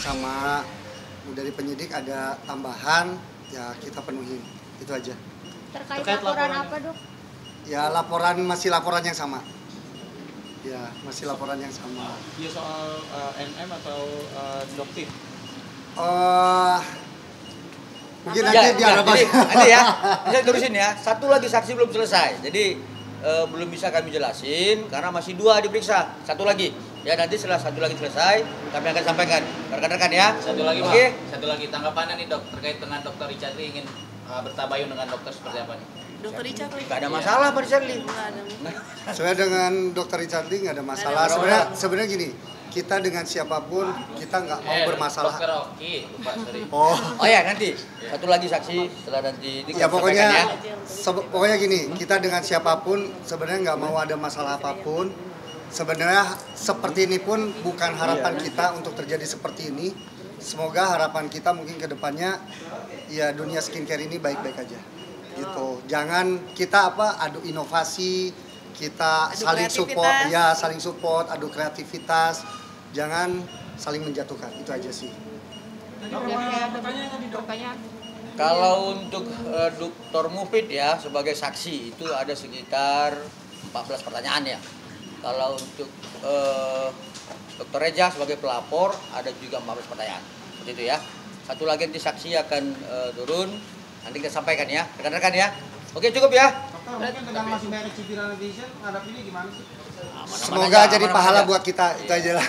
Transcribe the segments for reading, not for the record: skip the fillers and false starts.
sama dari penyidik ada tambahan, ya kita penuhi. Itu aja. Terkait laporan apa, Dok? Ya masih laporan yang sama. Ya, masih laporan yang sama. Dia soal NM atau dokter? Mungkin nanti biar nanti ya, bisa terusin ya. Satu lagi saksi belum selesai, jadi belum bisa kami jelasin karena masih 2 diperiksa. Satu lagi, ya nanti setelah satu lagi selesai, kami akan sampaikan rekan-rekan ya. Satu lagi, Oke. Satu lagi tanggapannya nih dok terkait dengan Dokter Richard Lee ingin bertabayun dengan dokter seperti apa nih? Dokter Richard Lee. Gak ada masalah Pak Richard Lee. Nggak ada. Sebenarnya dengan Dokter Richard Lee nggak ada masalah. Sebenarnya gini, kita dengan siapapun kita nggak mau bermasalah. Dokter Oki, lupa sorry. Oh ya nanti satu lagi saksi setelah nanti Ya pokoknya, ya. pokoknya gini, kita dengan siapapun sebenarnya nggak mau ada masalah apapun. Sebenarnya seperti ini pun bukan harapan kita untuk terjadi seperti ini. Semoga harapan kita mungkin ke depannya ya dunia skincare ini baik-baik aja. Gitu. Jangan kita adu inovasi, kita saling support, adu kreativitas. Jangan saling menjatuhkan. Itu aja sih. Pertanyaan. Kalau untuk Dr. Mufid ya sebagai saksi itu ada sekitar 14 pertanyaan ya. Kalau untuk Dr. Reza sebagai pelapor ada juga 14 pertanyaan. Seperti itu ya. Satu lagi nanti saksi akan turun, nanti kita sampaikan ya, rekan-rekan ya. Oke cukup ya. Dokter, mungkin dengan masih banyak cibiran netizen, ngadap ini gimana sih? Semoga jadi pahala buat kita, itu aja lah.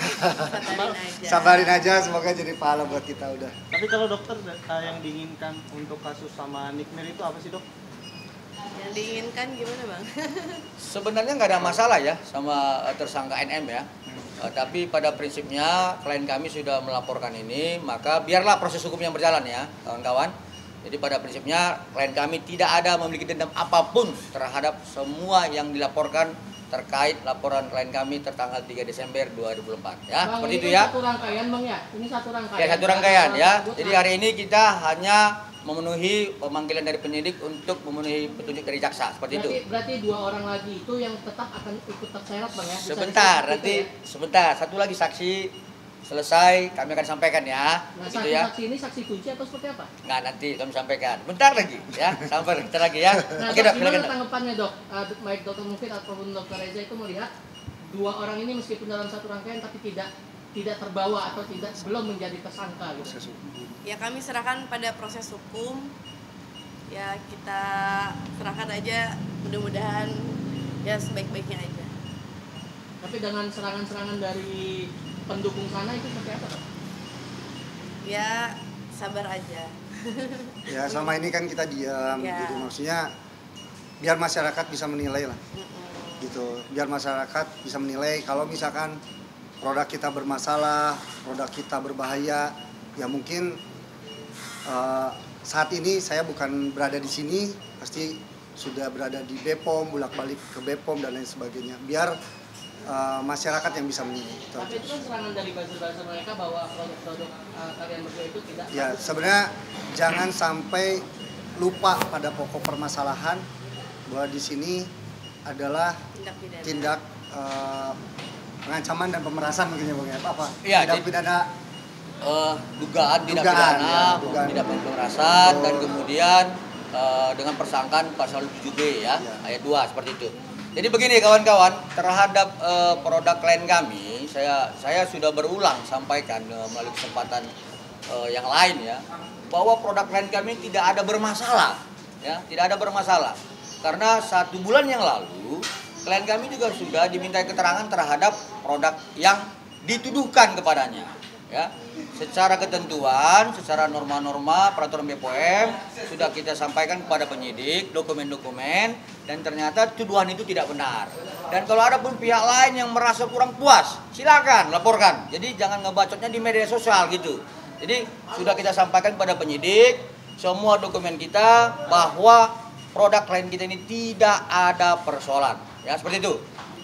Sabarin aja, semoga jadi pahala buat kita udah. Tapi kalau dokter yang diinginkan untuk kasus sama Nick Mir itu apa sih dok? Yang diinginkan gimana bang? Sebenarnya nggak ada masalah ya sama tersangka NM ya. Tapi pada prinsipnya klien kami sudah melaporkan ini, maka biarlah proses hukum yang berjalan ya kawan-kawan. Jadi pada prinsipnya klien kami tidak ada memiliki dendam apapun terhadap semua yang dilaporkan terkait laporan klien kami tertanggal 3 Desember 2004 ya. Bang, seperti itu ini ya. Satu rangkaian Bang ya. Ini satu rangkaian. Ya satu rangkaian ya. Jadi hari ini kita hanya memenuhi pemanggilan dari penyidik untuk memenuhi petunjuk dari jaksa seperti itu. Berarti 2 orang lagi itu yang tetap akan ikut terseret Bang ya. Sebentar, nanti sebentar. Satu lagi saksi selesai kami akan sampaikan ya. Nah, Gitu ya. saksi ini saksi kunci atau seperti apa? Nggak, nanti kami sampaikan. Bentar lagi ya, bentar lagi ya. Nah, Oke, Dok, gimana silakan. tanggapannya Dok? Baik Dokter Mufid ataupun Dokter Reza itu melihat 2 orang ini meskipun dalam satu rangkaian tapi tidak terbawa atau belum menjadi tersangka gitu. Ya kami serahkan pada proses hukum. Ya kita serahkan aja, mudah-mudahan ya sebaik-baiknya aja. Tapi dengan serangan-serangan dari pendukung sana itu seperti apa Dok? Ya sabar aja. Ya selama ini kan kita diam, Ya. gitu. Maksudnya biar masyarakat bisa menilai lah. Gitu. Biar masyarakat bisa menilai kalau misalkan produk kita bermasalah, produk kita berbahaya, ya mungkin saat ini saya bukan berada di sini, pasti sudah berada di BPOM, bolak-balik ke BPOM dan lain sebagainya. Biar masyarakat yang bisa menilai. Tapi itu kan serangan dari buzzer-buzzer mereka bahwa produk-produk kalian berdua itu tidak Ya sebenarnya jangan sampai lupa pada pokok permasalahan bahwa di sini adalah Tindak pidana. tindak pengancaman dan pemerasan mungkin ya Bang ya. Apa? Iya, Tindak jadi- pidana Dugaan tidak Dugaan, pidana, ya, dugaan. tidak pemerasan Betul. dan kemudian dengan persangkaan pasal 7B ya, Ya. ayat 2 seperti itu. Jadi begini kawan-kawan, terhadap produk klien kami, saya sudah berulang sampaikan melalui kesempatan yang lain ya, bahwa produk klien kami tidak ada bermasalah, ya, tidak ada bermasalah. Karena 1 bulan yang lalu, klien kami juga sudah dimintai keterangan terhadap produk yang dituduhkan kepadanya, ya. Secara ketentuan, secara norma-norma peraturan BPOM sudah kita sampaikan kepada penyidik dokumen-dokumen dan ternyata tuduhan itu tidak benar. Dan kalau ada pun pihak lain yang merasa kurang puas, silakan laporkan. Jadi jangan ngebacotnya di media sosial gitu. Jadi sudah kita sampaikan kepada penyidik semua dokumen kita bahwa produk klien kita ini tidak ada persoalan. Ya seperti itu.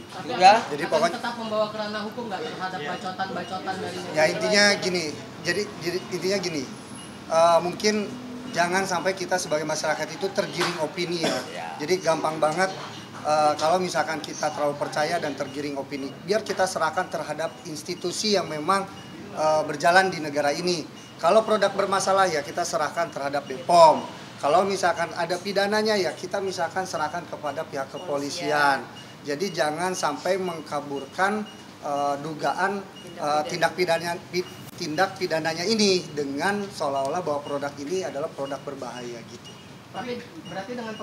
Tapi Ya. Jadi akan pokoknya- tetap membawa ke ranah hukum nggak terhadap bacotan-bacotan dari ya intinya gini. Jadi intinya gini. Mungkin jangan sampai kita sebagai masyarakat itu tergiring opini ya. Jadi gampang banget kalau misalkan kita terlalu percaya dan tergiring opini. Biar kita serahkan terhadap institusi yang memang berjalan di negara ini. Kalau produk bermasalah ya kita serahkan terhadap BPOM. Kalau misalkan ada pidananya ya kita misalkan serahkan kepada pihak kepolisian. Jadi jangan sampai mengkaburkan dugaan tindak pidananya ini dengan seolah-olah bahwa produk ini adalah produk berbahaya gitu. Tapi berarti dengan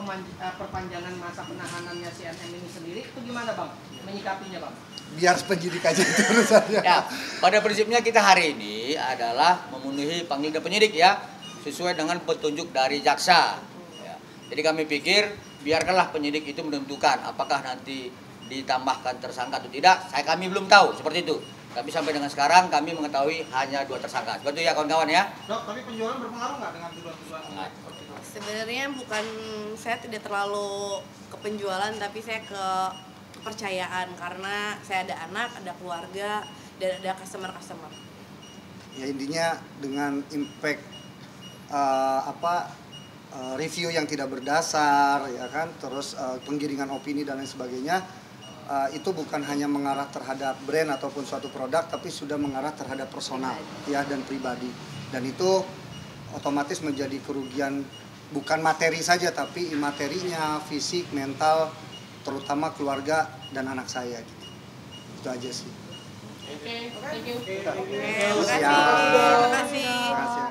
perpanjangan masa penahanannya CNN ini sendiri itu gimana Bang menyikapinya Bang? Biar penyidik aja itu urusannya. Ya, pada prinsipnya kita hari ini adalah memenuhi panggil dan penyidik ya, sesuai dengan petunjuk dari jaksa. Ya. Jadi kami pikir biarkanlah penyidik itu menentukan apakah nanti ditambahkan tersangka atau tidak. Kami belum tahu seperti itu. Tapi sampai dengan sekarang kami mengetahui hanya 2 tersangka. Betul ya kawan-kawan ya? Dok, tapi penjualan berpengaruh nggak dengan tuduhan-tuduhan? Sebenarnya saya tidak terlalu ke penjualan, tapi saya ke kepercayaan karena saya ada anak, ada keluarga, dan ada customer. Ya intinya dengan impact review yang tidak berdasar ya kan, terus penggiringan opini dan lain sebagainya, itu bukan hanya mengarah terhadap brand ataupun suatu produk, tapi sudah mengarah terhadap personal ya dan pribadi, dan itu otomatis menjadi kerugian bukan materi saja tapi imaterinya, fisik, mental, terutama keluarga dan anak saya gitu. Itu aja sih. Oke, thank you. Terima kasih. Terima kasih.